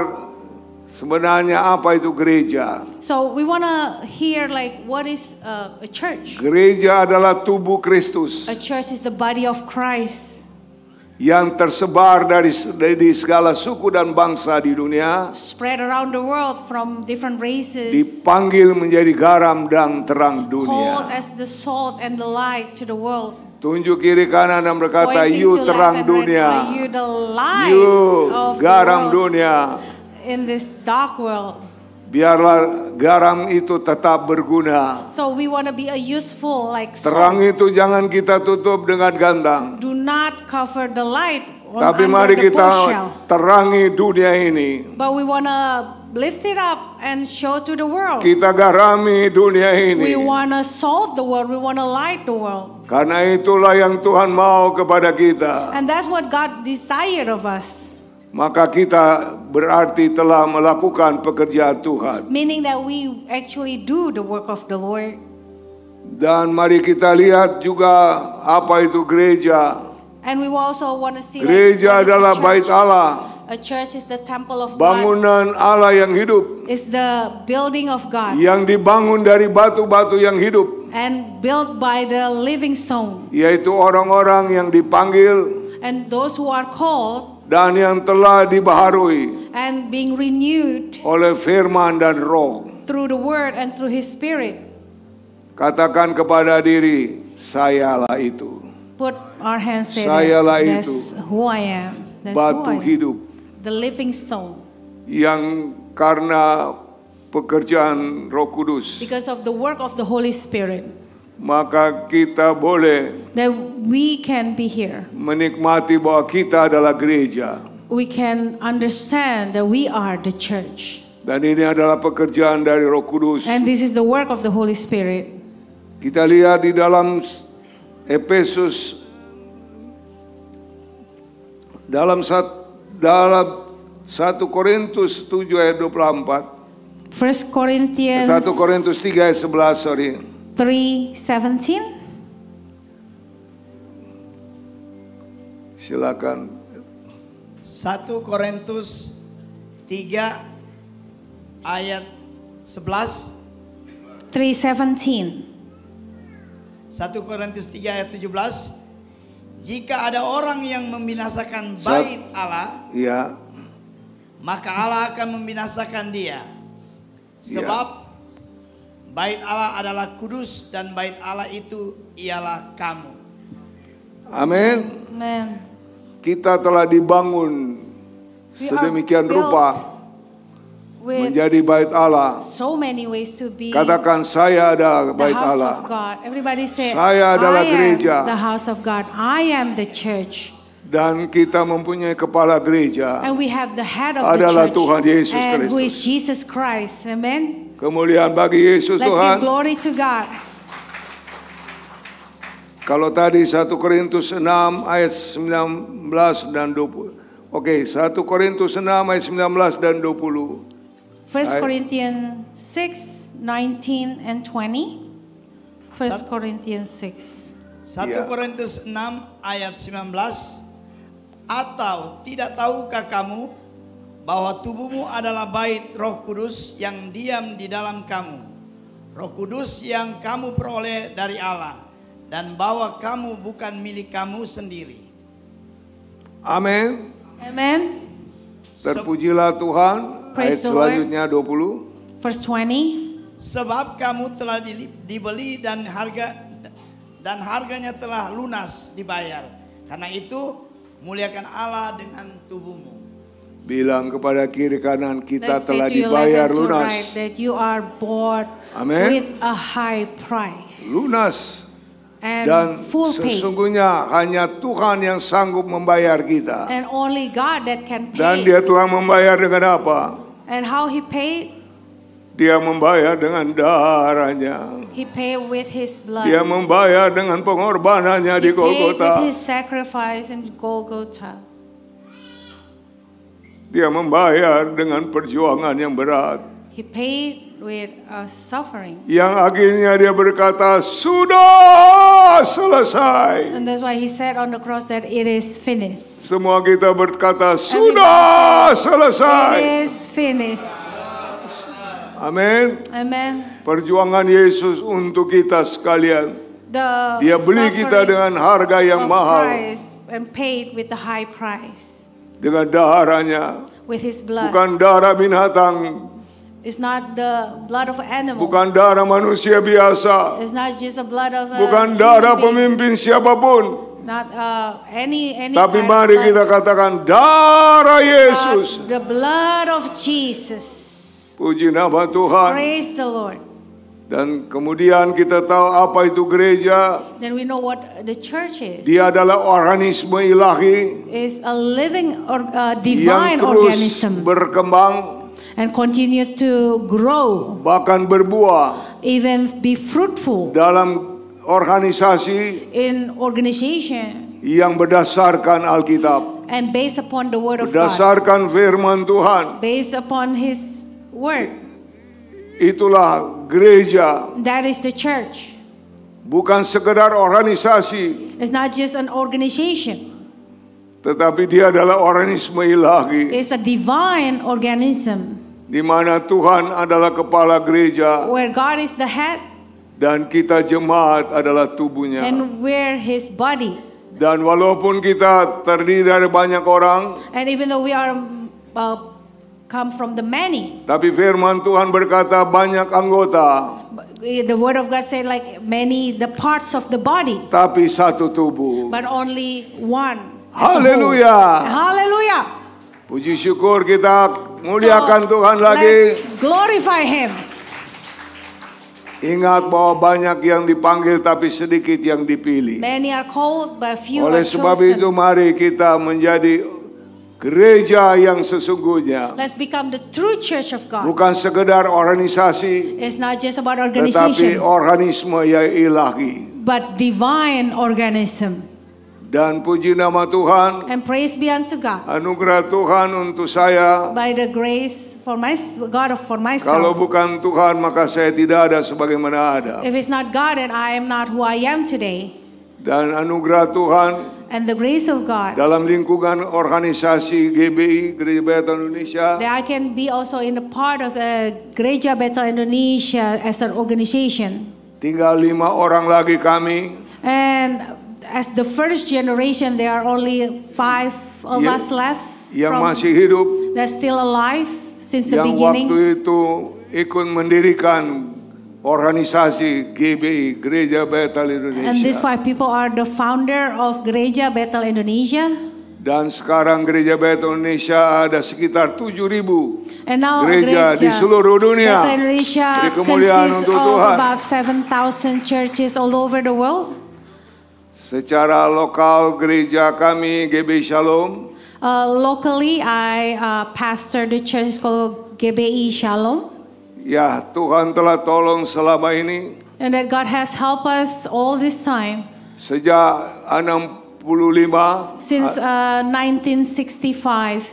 sebenarnya apa itu gereja. So we wanna hear what is a church? Gereja adalah tubuh Kristus A church is the body of Christ. yang tersebar dari segala suku dan bangsa di dunia, Spread around the world from different races. dipanggil menjadi garam dan terang Called dunia. as the salt and the light to the world. Tunjuk kiri kanan dan berkata, Pointing "You to terang left and right, dunia, are you the light you of the garam world dunia." in this dark world? Biarlah garam itu tetap berguna. So we want to be a useful Terang salt. itu jangan kita tutup dengan gantang. Do not cover the light Tapi under mari the kita bushel. terangi dunia ini. But we want to lift it up and show to the world. Kita garami dunia We ini. want to solve the world. We want to light the world. Karena itulah yang Tuhan mau kepada kita. And that's what God desired of us. Maka kita berarti telah melakukan pekerjaan Tuhan. Meaning that we actually do the work of the Lord. Dan mari kita lihat juga apa itu gereja. And we also want to see Gereja what is adalah a bait church. Allah. A church is the temple of God. Bangunan Allah yang hidup. It's the building of God. Yang dibangun dari batu-batu yang hidup. And built by the living stone. Yaitu orang-orang yang dipanggil. And those who are called. Dan yang telah dibaharui. And being renewed. Oleh firman dan roh. Through the word and through his spirit. Katakan kepada diri, sayalah itu. Put our hands in Sayalah it. itu. That's who I am. That's Batu who I am. hidup. The living stone. Yang karena pekerjaan Roh Kudus. Because of the work of the Holy Spirit. Maka kita boleh That we can be here. menikmati bahwa kita adalah gereja. We can understand that we are the church. Dan ini adalah pekerjaan dari Roh Kudus. And this is the work of the Holy Spirit. Kita lihat di dalam Efesus dalam 1 Korintus 7 ayat 24. 1 Corinthians 1 Korintus 3 ayat 11, sorry. 3:17. Silakan. 1 Korintus 3 ayat 11. 3:17. 1 Korintus 3 ayat 17. Jika ada orang yang membinasakan bait Allah, Ya. maka Allah akan membinasakan dia. Sebab bait Allah adalah kudus dan bait Allah itu ialah kamu. Amin. Amen. Kita telah dibangun We sedemikian are built rupa with menjadi bait Allah. so many ways to be Katakan, saya adalah the bait house Allah. of God. Everybody say, Saya adalah I gereja. am the house of God. I am the church. Dan kita mempunyai kepala gereja. And we have the head of the Adalah church. Tuhan Yesus And who Kristus. is Jesus Christ. Amen. Kemuliaan bagi Yesus Let's Tuhan. give glory to God. Kalau tadi 1 Korintus 6 ayat 19 dan 20. Oke, 1 Korintus 6 ayat 19 dan 20. 1 Corinthians 6, 19 and 20. 1 Corinthians 6. 1 Ya. Korintus 6 ayat 19. Atau tidak tahukah kamu bahwa tubuhmu adalah bait Roh Kudus yang diam di dalam kamu, Roh Kudus yang kamu peroleh dari Allah, dan bahwa kamu bukan milik kamu sendiri. Amin. Amen. Terpujilah Tuhan. Praise Ayat the Lord. selanjutnya 20. Verse 20. Sebab kamu telah dibeli dan harganya telah lunas dibayar. Karena itu muliakan Allah dengan tubuhmu. Bilang kepada kiri kanan, kita Let's say telah to your dibayar left and to lunas. right that you are bought Amen. with a high price Lunas. and Dan full pay. sesungguhnya hanya Tuhan yang sanggup membayar kita. And only God that can Dan pay. dia telah membayar dengan apa? And how he paid? Dia membayar dengan darahnya. He paid with his blood. Dia membayar dengan pengorbanannya He di paid with Golgota. his sacrifice in Golgotha. Dia membayar dengan perjuangan yang berat. He paid with suffering. Yang akhirnya dia berkata, sudah selesai. And that's why he said on the cross that it is finished. Semua kita berkata, sudah It selesai. is finished. Amin. Amen. Perjuangan Yesus untuk kita sekalian. The Dia beli kita suffering dengan harga yang of mahal. Christ and paid with the high price. Dengan darahnya. With his blood. Bukan darah binatang. It's not the blood of an animal. Bukan darah manusia biasa. It's not just the blood of a Bukan human darah being. pemimpin siapapun. Not any Tapi kind mari of kita blood. katakan darah Yesus. But the blood of Jesus. Puji nama Tuhan. Praise the Lord. Dan kemudian kita tahu apa itu gereja. Then we know what the church is. Dia adalah organisme ilahi Is a living or yang divine terus organism berkembang, and continue to grow, bahkan berbuah even be fruitful dalam organisasi in organization yang berdasarkan Alkitab, and based upon the word of God, berdasarkan firman Tuhan. based upon His word. Itulah gereja, That is the church. bukan sekedar organisasi, It's not just an organization. tetapi dia adalah organisme ilahi, It's a divine organism di mana Tuhan adalah kepala gereja where God is the head dan kita jemaat adalah tubuhnya. and we're His body. Dan walaupun kita terdiri dari banyak orang, And even though we are come from the many, tapi firman Tuhan berkata banyak anggota, the word of God said like many the parts of the body, tapi satu tubuh. but only one. as a whole. Haleluya. Hallelujah. Puji syukur, kita muliakan Tuhan lagi. Let's glorify Him. Ingat bahwa banyak yang dipanggil tapi sedikit yang dipilih. Many are called, but few Oleh are sebab itu chosen. mari kita menjadi gereja yang sesungguhnya. Let's become the true church of God. Bukan sekedar organisasi, It's not just about tetapi organization, organisme yang ilahi. but divine organism. Dan puji nama Tuhan, And praise be unto God. anugerah Tuhan untuk saya. By the grace for my God for Kalau myself. bukan Tuhan maka saya tidak ada sebagaimana ada. If it's not God, then I am not who I am today. Dan anugerah Tuhan And the grace of God, dalam lingkungan organisasi GBI, Gereja Bethel Indonesia, that I can be also in a part of Gereja Bethel Indonesia as an organization. tinggal 5 orang lagi kami And as the first generation, there are only 5 of Ya- us left yang from, masih hidup, that's still alive since the yang beginning. waktu itu ikut mendirikan organisasi GBI, Gereja Bethel And these Indonesia. 5 people are the founder of Gereja Bethel Indonesia. Dan sekarang Gereja Bethel Indonesia ada sekitar 7.000 And now gereja di seluruh dunia. Bethel Indonesia Jadi kemuliaan consists untuk of Tuhan. about 7,000 churches all over the world. Secara lokal gereja kami GBI Shalom Locally, I pastor the church called GBI Shalom. ya, Tuhan telah tolong selama ini And that God has helped us all this time. sejak 65 Since 1965,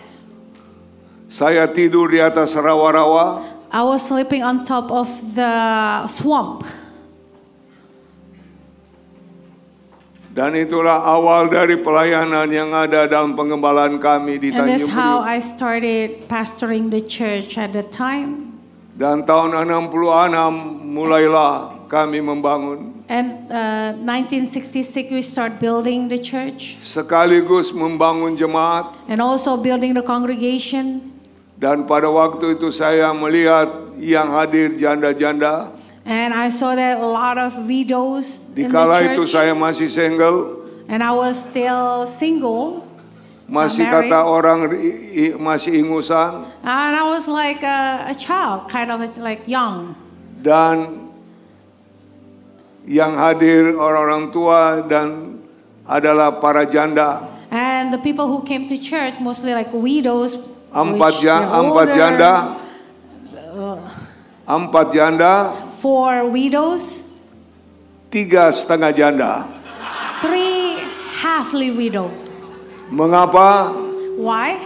saya tidur di atas rawa-rawa. I was sleeping on top of the swamp. Dan itulah awal dari pelayanan yang ada dalam pengembalaan kami di And that's Tanjung how Priok. I started pastoring the church at the time. Dan tahun 66 mulailah kami membangun, And 1966, we start building the church sekaligus membangun jemaat. and also building the congregation. Dan pada waktu itu saya melihat yang hadir janda-janda. And I saw that a lot of widows Di in the kala itu church. saya masih single. And I was still single. Masih married. kata orang masih ingusan. And I was like a child, kind of like young. Dan yang hadir orang-orang tua dan adalah para janda. And the people who came to church, mostly like widows, Empat which they're older, janda. 4 janda, 4 widows, 3,5 janda. 3 halfly widow. Mengapa? Why?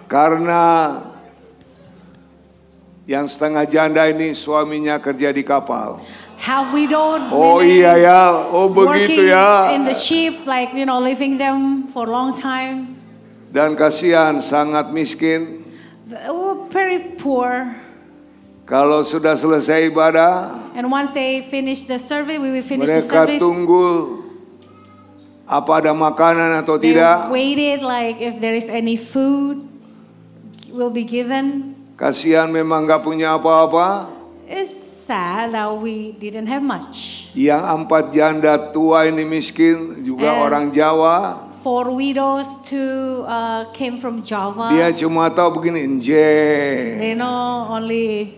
Karena yang setengah janda ini suaminya kerja di kapal. Half widow. Oh iya ya, oh begitu Working ya. in the ship, like leaving them for a long time. Dan kasihan, sangat miskin. They were very poor. Kalau sudah selesai ibadah, And once they finish the service, we will finish the mereka service. tunggu apa ada makanan atau They tidak. waited like if there is any food will be given. Kasihan memang gak punya apa-apa. It's sad that we didn't have much. Yang 4 janda tua ini miskin, juga And orang Jawa. 4 widows, 2 came from Java. Dia cuma tahu begini, They know only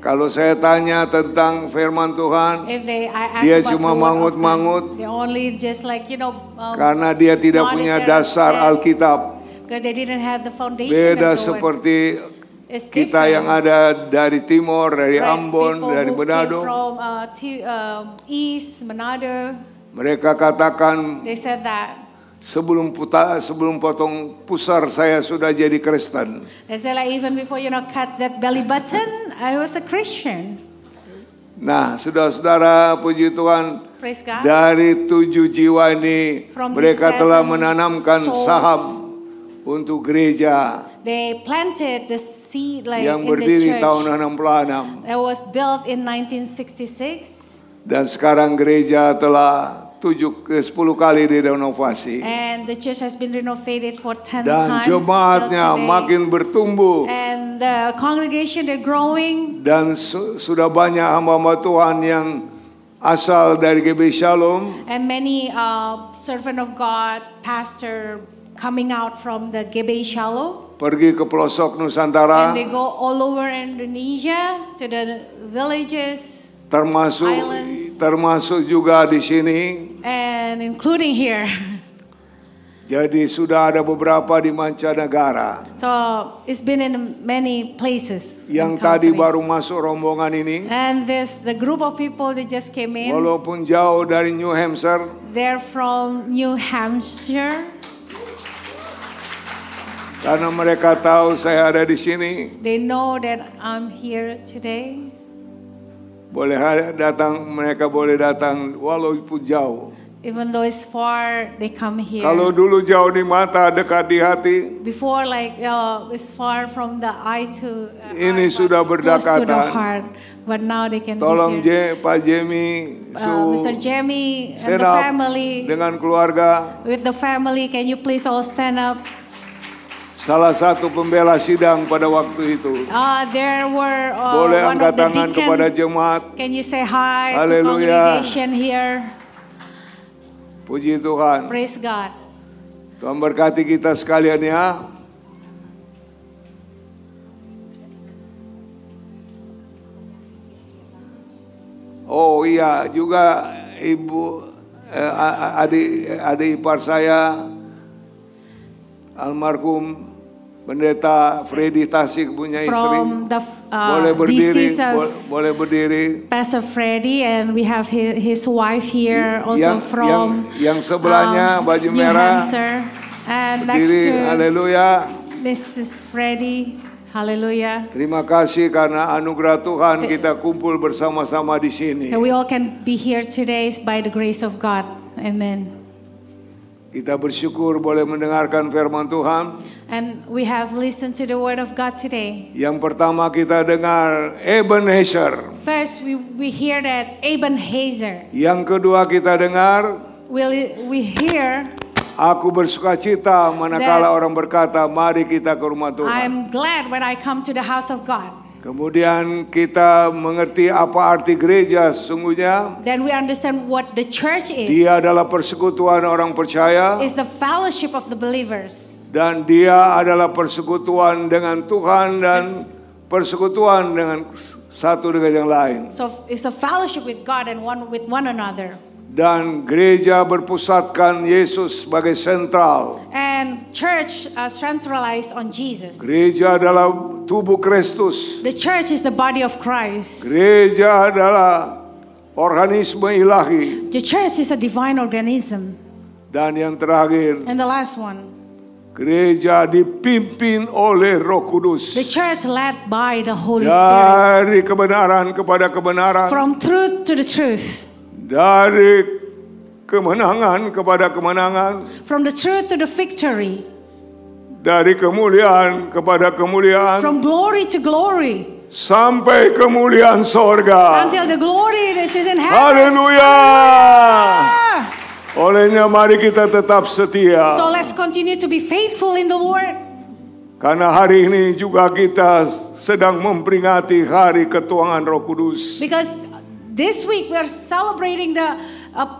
Kalau saya tanya tentang firman Tuhan, If I ask dia about cuma the word of mangut-mangut. God, they only just like Karena dia tidak nodding punya their dasar head. Alkitab. Because they didn't have the foundation Beda of the word. seperti It's kita different. yang ada dari timur, dari Right, Ambon, people dari who Manado. came from East Manado, Mereka katakan they said that. sebelum potong pusar saya sudah jadi Kristen. They said like even before cut that belly button, I was a Christian. Nah, saudara-saudara, puji Tuhan, Praise God. dari 7 jiwa ini From mereka the telah 7 menanamkan souls, saham untuk gereja They planted the seed like yang in the berdiri church. tahun 66. It was built in 1966. Dan sekarang gereja telah 10 kali direnovasi. And the church has been renovated for 10 Dan times. jemaatnya till today. makin bertumbuh. And the congregation they're growing. Dan sudah banyak hamba-hamba Tuhan yang asal dari GB Shalom. And many servant of God, pastor coming out from the Gebei Shalom. Pergi ke pelosok Nusantara. And they go all over Indonesia to the villages. Termasuk juga di sini. And including here. Jadi sudah ada beberapa di mancanegara. So it's been in many places. Yang tadi baru masuk rombongan ini. And the group of people that just came in. Walaupun jauh dari New Hampshire. They're from New Hampshire. Karena mereka tahu saya ada di sini. They know that I'm here today. Mereka boleh datang walaupun jauh. Even though it's far, they come here. Kalau dulu jauh di mata, dekat di hati. Before it's far from the eye to ini sudah close to the berdekatan. heart. But now they can Tolong be here. Pak Jamie, Mr. Jamie and stand the up family. dengan keluarga. With the family, can you please all stand up? Salah satu pembela sidang pada waktu itu. There were Boleh one angkat of the tangan deacon. kepada jemaat. Can you say hi to Haleluya. congregation here? Puji Tuhan. Praise God. Tuhan berkati kita sekalian ya. Oh iya, juga ibu adik ipar saya almarhum Pendeta Freddy Tasik punya istri. From the boleh berdiri, deceased of boleh berdiri. Pastor Freddy, and we have his wife here also from yang sebelahnya baju New merah. Hampshire. And next Berdiri, to haleluya. Mrs. Freddy, hallelujah. Terima kasih karena anugerah Tuhan kita kumpul bersama-sama di sini. And we all can be here today by the grace of God. Amen. Kita bersyukur boleh mendengarkan firman Tuhan. And we have listened to the word of God today. Yang pertama kita dengar Ebenezer. First, we hear that Ebenezer. Yang kedua kita dengar We hear aku bersukacita manakala orang berkata mari kita ke rumah Tuhan. I'm glad when I come to the house of God. Kemudian kita mengerti apa arti gereja sesungguhnya. Then we understand what the church is. Dia adalah persekutuan orang percaya. It's the fellowship of the believers. Dan dia adalah persekutuan dengan Tuhan dan persekutuan dengan satu dengan yang lain. So it's a fellowship with God and with one another. Dan gereja berpusatkan Yesus sebagai sentral. And church centralized on Jesus. Gereja adalah tubuh Kristus. The church is the body of Christ. Gereja adalah organisme ilahi. The church is a divine organism. Dan yang terakhir, And the last one, gereja dipimpin oleh Roh Kudus. the church led by the Holy Spirit. Dari kebenaran kepada kebenaran. From truth to the truth. Dari kemenangan kepada kemenangan. From the truth to the victory. Dari kemuliaan kepada kemuliaan. From glory to glory. Sampai kemuliaan sorga. Until the glory that is in heaven. Haleluya. Olehnya mari kita tetap setia. So let's continue to be faithful in the Lord. Karena hari ini juga kita sedang memperingati hari ketuangan Roh Kudus. Because this week we are celebrating the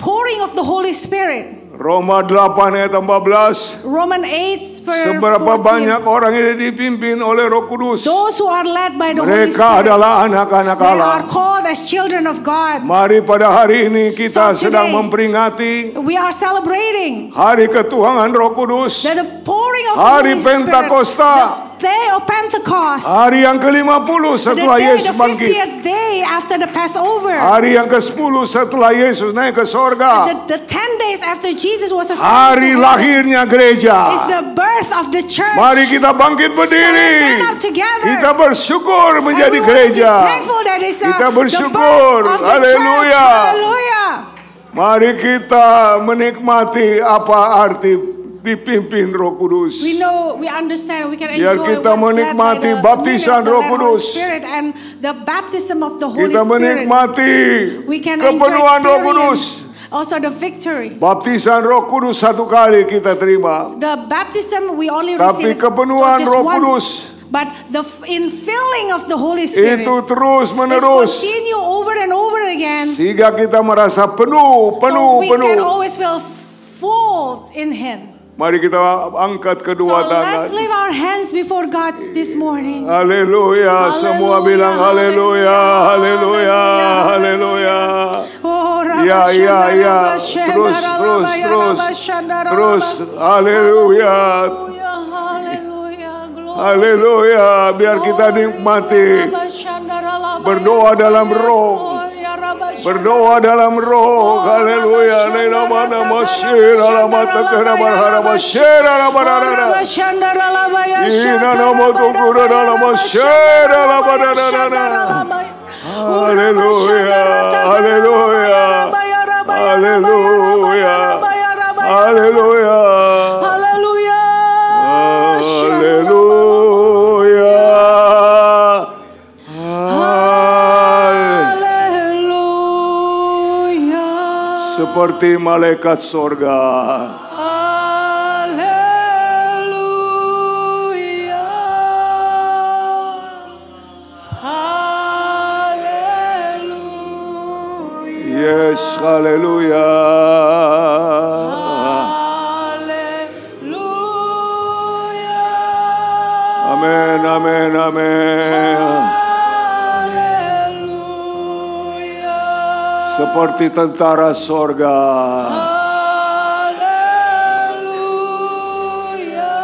pouring of the Holy Spirit. Roma 8 ayat 14. Romans 8 verse Seberapa 14. banyak orang ini dipimpin oleh Roh Kudus, Those who are led by the Holy mereka Spirit, adalah anak-anak they Allah. are called as children of God. Mari pada hari ini kita So sedang today, memperingati We are celebrating hari ketuhanan Roh Kudus, the pouring of hari the Holy Spirit, Pentakosta, the day of Pentecost, hari yang ke-50 the setelah day, Yesus the bangkit, 50th day after the Passover, hari yang ke-10 setelah Yesus naik ke sorga, the 10 days after Jesus was ascended hari to heaven, lahirnya gereja. is the birth of the church. Mari kita bangkit berdiri. Stand up together. Kita bersyukur And menjadi we want to be gereja. thankful that it's Kita the bersyukur. birth of the Haleluya. church. Hallelujah. Mari kita menikmati apa arti dipimpin Roh Kudus. We know, we understand, we can Biar enjoy kita what's led by menikmati the baptisan meaning of the Roh Holy Kudus. Spirit and the baptism of the Holy Kita Spirit. menikmati We can kepenuhan Roh Kudus. experience also the victory. Baptisan Roh Kudus satu kali kita terima. The baptism we only Tapi receive kepenuhan just Roh once. Kudus But the infilling of the Holy Spirit itu terus is menerus continue over and over again. sehingga kita merasa penuh. So we can always feel full in Him. Mari kita angkat So kedua let's tangan. lift our hands before God this morning. Haleluya, semua bilang haleluya, haleluya, haleluya. Oh, Ya, ya, ya. Terus, haleluya, haleluya. Biar kita nikmati berdoa dalam roh. Berdoa dalam roh. Haleluya. Nama syira lama tekera berharap syira lama darah. Ina nama tukura dalam syira lama darah. Haleluya. Haleluya. Haleluya. Haleluya. Haleluya. Haleluya. Seperti malaikat sorga. Haleluya. Haleluya. Yes, haleluya. Haleluya. Amin, amin, amin. Haleluya. Seperti tentara sorga. Haleluya.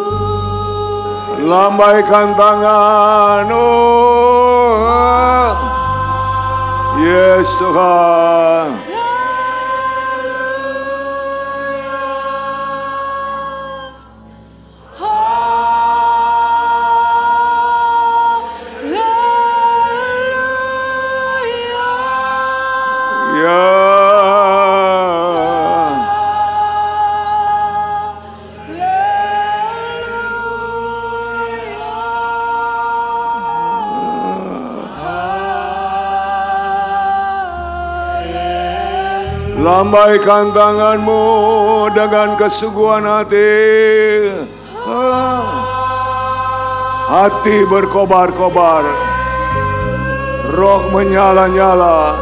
Haleluya. Lambaikan tangan. Oh. Yes, Tuhan. Lambaikan tanganmu dengan kesungguhan hati. Hati berkobar-kobar. Roh menyala-nyala.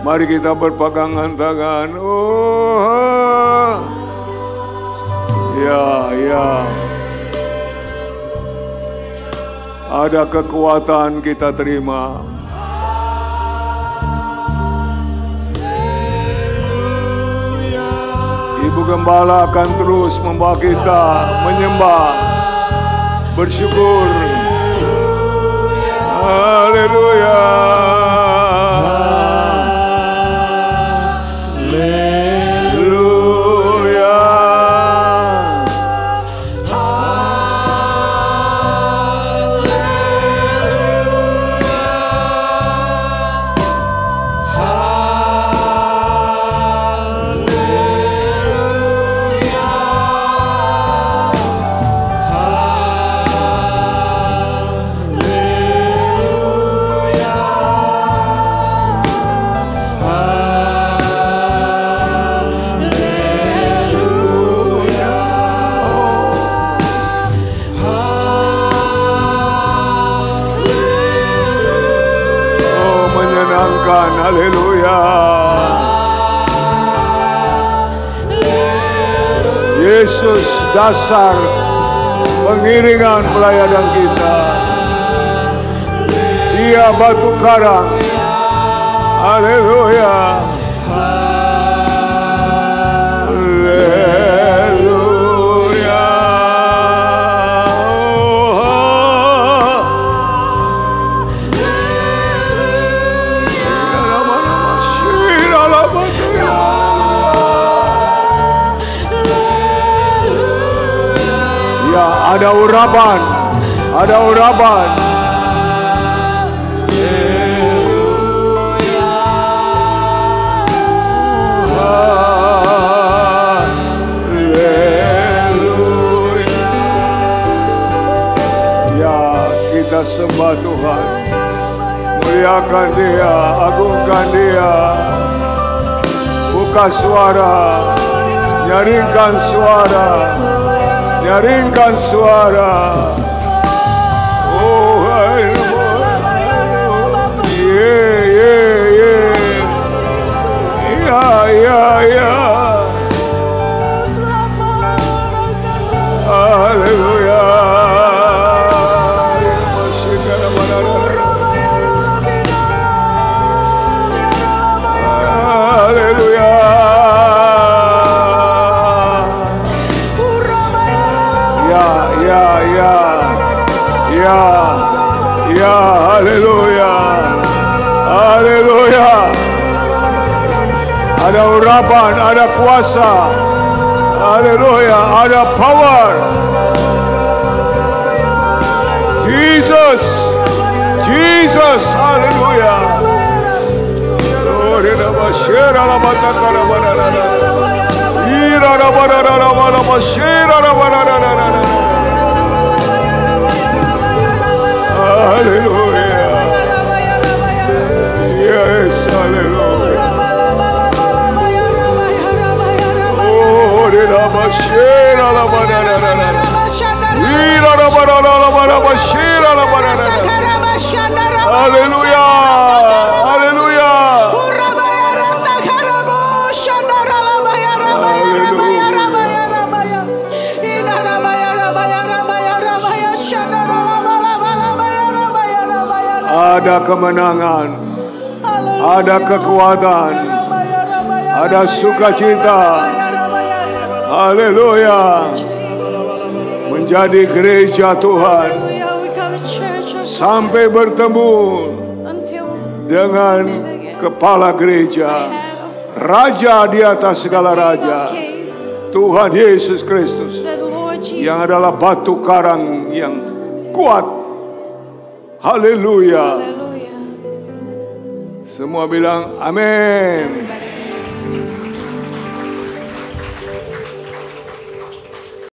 Mari kita berpegangan tangan. Oh, ya, ya. Ada kekuatan kita terima. Ibu Gembala akan terus membawa kita menyembah, bersyukur. Haleluya. Yesus dasar pengiringan pelayanan kita. Dia batu karang. Haleluya. Haleluya. Ya, ada urapan. Ada urapan. Kita sembah Tuhan, muliakan Dia, agungkan Dia. Buka suara, nyaringkan suara, nyaringkan suara. Oh, ya. Haleluya. Ya, haleluya. Haleluya. Ada urapan, ada kuasa. Haleluya, ada power. Jesus. Jesus, haleluya. Haleluya. Yes, haleluya. Oh, haleluya. Haleluya. Ada kemenangan, ada kekuatan, ada sukacita. Haleluya. Menjadi gereja Tuhan sampai bertemu dengan kepala gereja, Raja di atas segala raja, Tuhan Yesus Kristus, yang adalah batu karang yang kuat. Haleluya. Semua bilang amin.